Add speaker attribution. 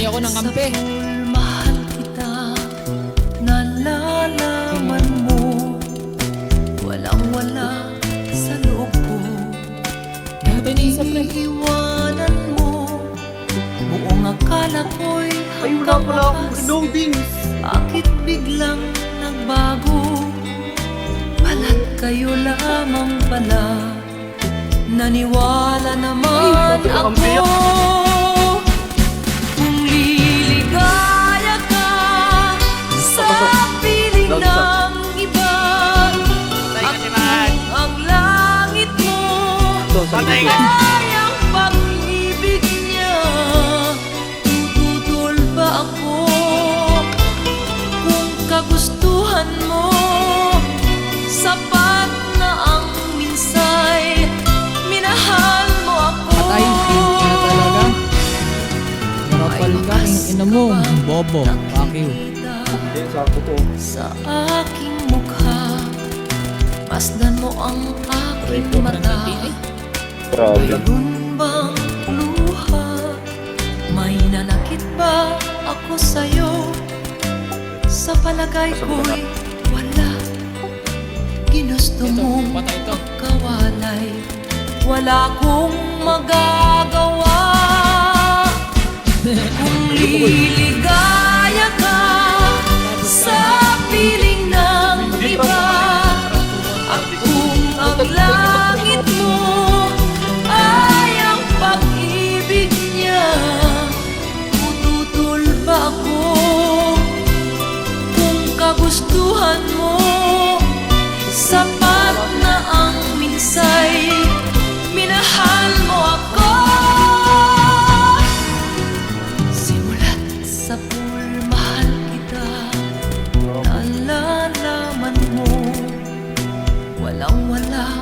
Speaker 1: Hingi ako ng kampe.
Speaker 2: Sa pool, mahal kita, nalalaman mo, walang-wala sa loob ko. Iiwanan mo, buong akala ko'y hanggang wakas. Bakit biglang nagbago? Pala't kayo lamang pala. Naniwala naman ako. Kung liligaya ka sa piling ng iba, at kung ang langit mo ay ang pag-ibig niya, tututol ba ako? Kung kagustuhan mo, sapat na ang minsay, minahal mo ako.
Speaker 1: Patay, kaya talaga. Marapal ka, ina mo, bobo. Fuck you.
Speaker 2: Sa aking mukha, masdan mo ang aking mata. Mayroon bang luha? May nanakit ba ako sa'yo? Sa palagay ko'y wala. Ginusto mong
Speaker 1: Patay to.
Speaker 2: magkawalay, wala kong magagawa. Kung liligaya ka sa piling ng iba, at kung ang langit mo ay ang pag-ibig niya, tututol ba ako? Kung kagustuhan mo, sapat na ang minsay, minahal mo ako. Simulat sa pool, mahal kita, nalalaman mo, walang-wala